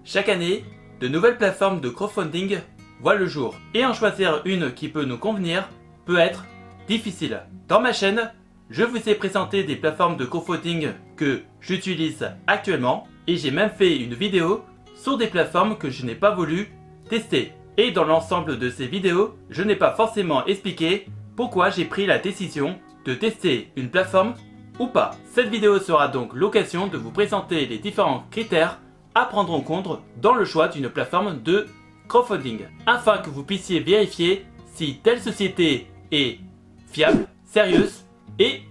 Chaque année, de nouvelles plateformes de crowdfunding voient le jour, et en choisir une qui peut nous convenir peut être difficile. Dans ma chaîne, je vous ai présenté des plateformes de crowdfunding que j'utilise actuellement, et j'ai même fait une vidéo sur des plateformes que je n'ai pas voulu tester. Et dans l'ensemble de ces vidéos, je n'ai pas forcément expliqué pourquoi j'ai pris la décision de tester une plateforme ou pas. Cette vidéo sera donc l'occasion de vous présenter les différents critères à prendre en compte dans le choix d'une plateforme de crowdfunding, afin que vous puissiez vérifier si telle société est fiable, sérieuse et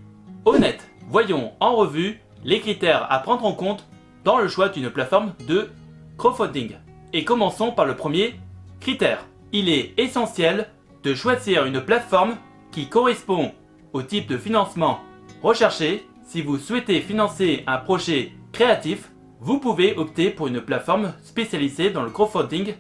honnête. Voyons en revue les critères à prendre en compte dans le choix d'une plateforme de crowdfunding. Et commençons par le premier critère. Il est essentiel de choisir une plateforme qui correspond au type de financement recherché. Si vous souhaitez financer un projet créatif, vous pouvez opter pour une plateforme spécialisée dans le crowdfunding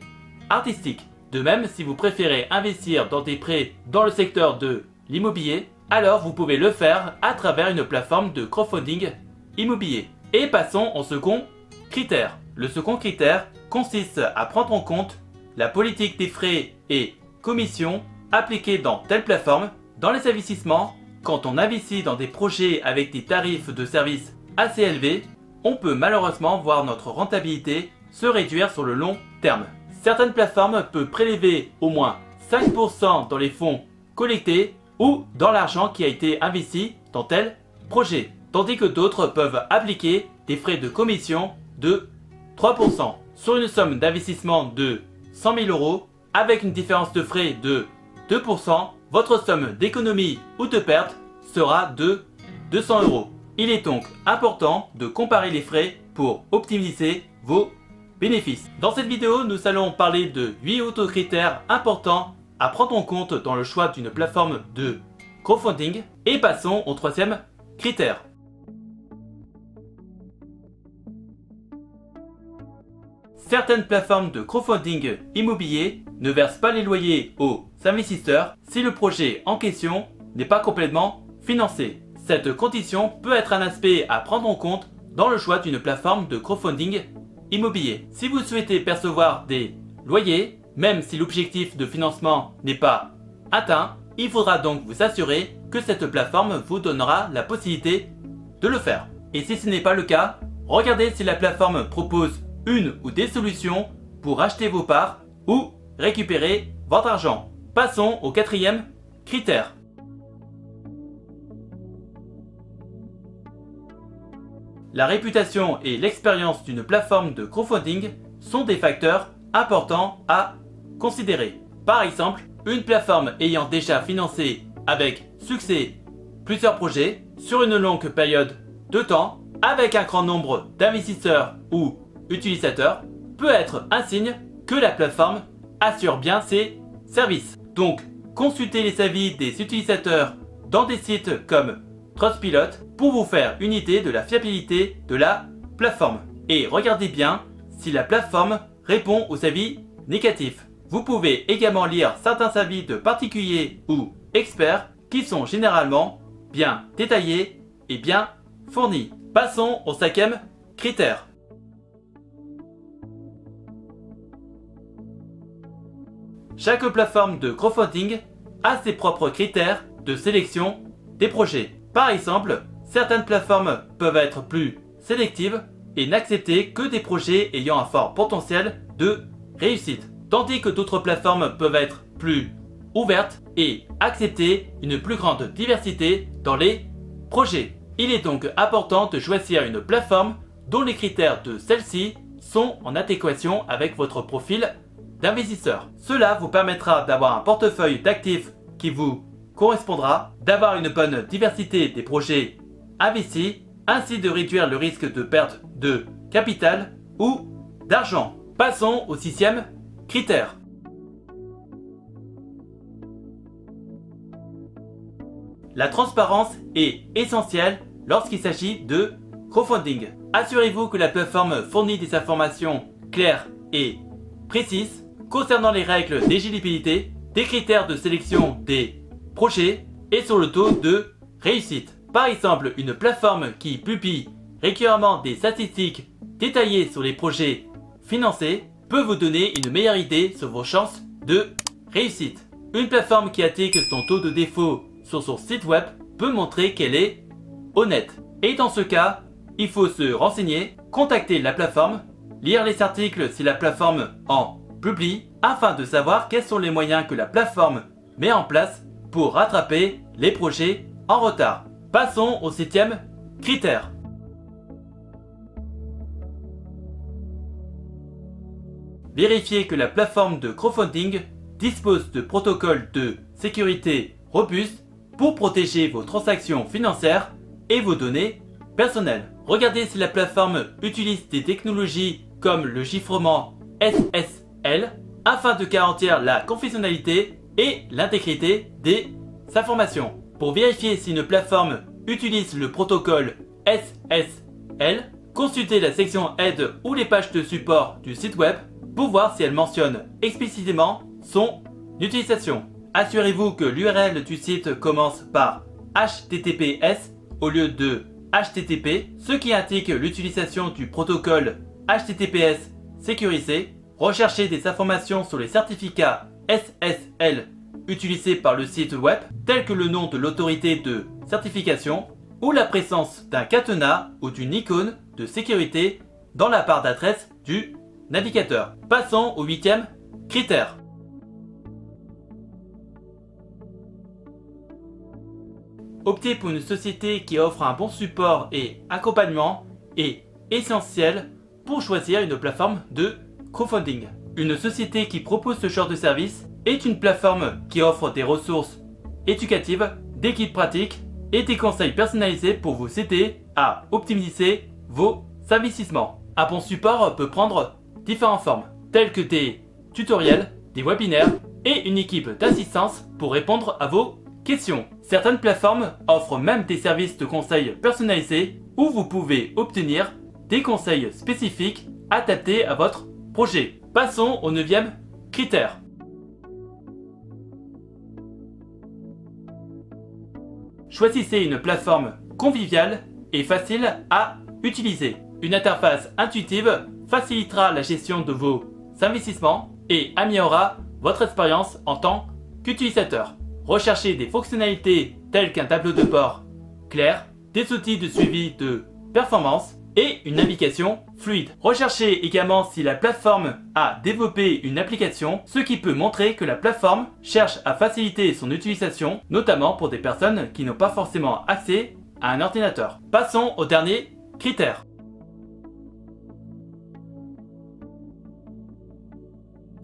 artistique. De même, si vous préférez investir dans des prêts dans le secteur de l'immobilier, alors vous pouvez le faire à travers une plateforme de crowdfunding immobilier. Et passons au second critère. Le second critère consiste à prendre en compte la politique des frais et commissions appliquées dans telle plateforme. Dans les investissements, quand on investit dans des projets avec des tarifs de service assez élevés, on peut malheureusement voir notre rentabilité se réduire sur le long terme. Certaines plateformes peuvent prélever au moins 5% dans les fonds collectés ou dans l'argent qui a été investi dans tel projet, tandis que d'autres peuvent appliquer des frais de commission de 3% sur une somme d'investissement de 100 000 € avec une différence de frais de 2%, votre somme d'économie ou de perte sera de 200 €. Il est donc important de comparer les frais pour optimiser vos bénéfices. Dans cette vidéo, nous allons parler de 8 autres critères importants à prendre en compte dans le choix d'une plateforme de crowdfunding. Et passons au troisième critère. Certaines plateformes de crowdfunding immobilier ne versent pas les loyers aux investisseurs si le projet en question n'est pas complètement financé. Cette condition peut être un aspect à prendre en compte dans le choix d'une plateforme de crowdfunding immobilier. Si vous souhaitez percevoir des loyers, même si l'objectif de financement n'est pas atteint, il faudra donc vous assurer que cette plateforme vous donnera la possibilité de le faire. Et si ce n'est pas le cas, regardez si la plateforme propose une ou des solutions pour acheter vos parts ou récupérer votre argent. Passons au quatrième critère. La réputation et l'expérience d'une plateforme de crowdfunding sont des facteurs importants à considérer. Par exemple, une plateforme ayant déjà financé avec succès plusieurs projets sur une longue période de temps avec un grand nombre d'investisseurs ou utilisateurs peut être un signe que la plateforme assure bien ses services. Donc, consultez les avis des utilisateurs dans des sites comme Trustpilot pour vous faire une idée de la fiabilité de la plateforme. Et regardez bien si la plateforme répond aux avis négatifs. Vous pouvez également lire certains avis de particuliers ou experts qui sont généralement bien détaillés et bien fournis. Passons au cinquième critère. Chaque plateforme de crowdfunding a ses propres critères de sélection des projets. Par exemple, certaines plateformes peuvent être plus sélectives et n'accepter que des projets ayant un fort potentiel de réussite, tandis que d'autres plateformes peuvent être plus ouvertes et accepter une plus grande diversité dans les projets. Il est donc important de choisir une plateforme dont les critères de celle-ci sont en adéquation avec votre profil d'investisseur. Cela vous permettra d'avoir un portefeuille d'actifs qui vous correspondra, d'avoir une bonne diversité des projets investis, ainsi de réduire le risque de perte de capital ou d'argent. Passons au sixième critère. La transparence est essentielle lorsqu'il s'agit de crowdfunding. Assurez-vous que la plateforme fournit des informations claires et précises concernant les règles d'éligibilité, des critères de sélection des projet et sur le taux de réussite. Par exemple, une plateforme qui publie régulièrement des statistiques détaillées sur les projets financés peut vous donner une meilleure idée sur vos chances de réussite. Une plateforme qui indique son taux de défaut sur son site web peut montrer qu'elle est honnête. Et dans ce cas, il faut se renseigner, contacter la plateforme, lire les articles si la plateforme en publie, afin de savoir quels sont les moyens que la plateforme met en place pour rattraper les projets en retard. Passons au 7e critère. Vérifiez que la plateforme de crowdfunding dispose de protocoles de sécurité robustes pour protéger vos transactions financières et vos données personnelles. Regardez si la plateforme utilise des technologies comme le chiffrement SSL afin de garantir la confidentialité et l'intégrité des informations. Pour vérifier si une plateforme utilise le protocole SSL, consultez la section aide ou les pages de support du site web pour voir si elle mentionne explicitement son utilisation. Assurez-vous que l'URL du site commence par HTTPS au lieu de HTTP, ce qui indique l'utilisation du protocole HTTPS sécurisé. Recherchez des informations sur les certificats SSL utilisés par le site web, tels que le nom de l'autorité de certification ou la présence d'un cadenas ou d'une icône de sécurité dans la barre d'adresse du navigateur. Passons au 8e critère. Opter pour une société qui offre un bon support et accompagnement est essentiel pour choisir une plateforme de crowdfunding. Une société qui propose ce genre de service est une plateforme qui offre des ressources éducatives, des guides pratiques et des conseils personnalisés pour vous aider à optimiser vos investissements. Un bon support peut prendre différentes formes, telles que des tutoriels, des webinaires et une équipe d'assistance pour répondre à vos questions. Certaines plateformes offrent même des services de conseil personnalisés où vous pouvez obtenir des conseils spécifiques adaptés à votre projet. Passons au 9e critère. Choisissez une plateforme conviviale et facile à utiliser. Une interface intuitive facilitera la gestion de vos investissements et améliorera votre expérience en tant qu'utilisateur. Recherchez des fonctionnalités telles qu'un tableau de bord clair, des outils de suivi de performance et une navigation fluide. Recherchez également si la plateforme a développé une application, ce qui peut montrer que la plateforme cherche à faciliter son utilisation, notamment pour des personnes qui n'ont pas forcément accès à un ordinateur. Passons au dernier critère.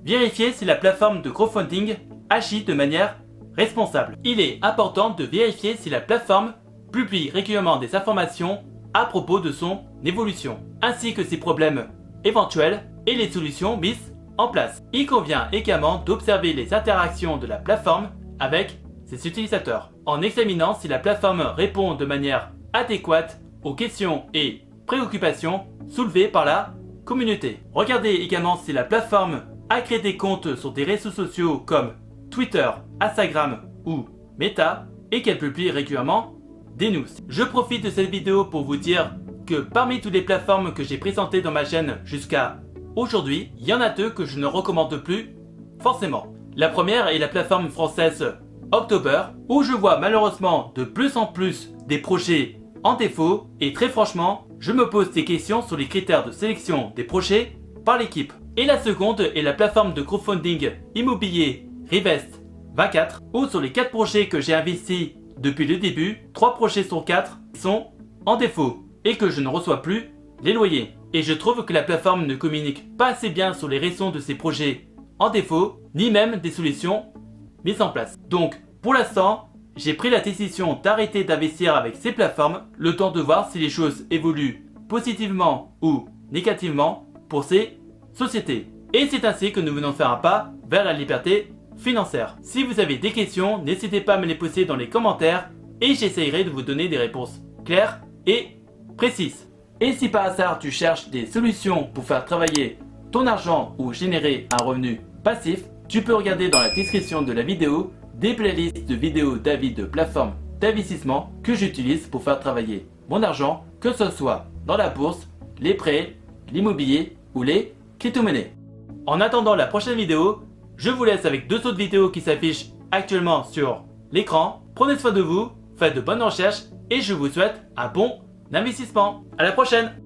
Vérifiez si la plateforme de crowdfunding agit de manière responsable. Il est important de vérifier si la plateforme publie régulièrement des informations à propos de son évolution, ainsi que ses problèmes éventuels et les solutions mises en place. Il convient également d'observer les interactions de la plateforme avec ses utilisateurs, en examinant si la plateforme répond de manière adéquate aux questions et préoccupations soulevées par la communauté. Regardez également si la plateforme a créé des comptes sur des réseaux sociaux comme Twitter, Instagram ou Meta et qu'elle publie régulièrement des news. Je profite de cette vidéo pour vous dire que parmi toutes les plateformes que j'ai présentées dans ma chaîne jusqu'à aujourd'hui, il y en a deux que je ne recommande plus forcément. La première est la plateforme française October, où je vois malheureusement de plus en plus des projets en défaut et très franchement, je me pose des questions sur les critères de sélection des projets par l'équipe. Et la seconde est la plateforme de crowdfunding immobilier Rivest 24, où sur les 4 projets que j'ai investis depuis le début, 3 projets sur 4 sont en défaut et que je ne reçois plus les loyers. Et je trouve que la plateforme ne communique pas assez bien sur les raisons de ces projets en défaut, ni même des solutions mises en place. Donc, pour l'instant, j'ai pris la décision d'arrêter d'investir avec ces plateformes, le temps de voir si les choses évoluent positivement ou négativement pour ces sociétés. Et c'est ainsi que nous venons faire un pas vers la liberté financière. Si vous avez des questions, n'hésitez pas à me les poser dans les commentaires et j'essayerai de vous donner des réponses claires et précises. Et si par hasard tu cherches des solutions pour faire travailler ton argent ou générer un revenu passif, tu peux regarder dans la description de la vidéo des playlists de vidéos d'avis de plateformes d'investissement que j'utilise pour faire travailler mon argent, que ce soit dans la bourse, les prêts, l'immobilier ou les crypto-monnaies. En attendant la prochaine vidéo, je vous laisse avec 2 autres vidéos qui s'affichent actuellement sur l'écran. Prenez soin de vous, faites de bonnes recherches et je vous souhaite un bon investissement. À la prochaine!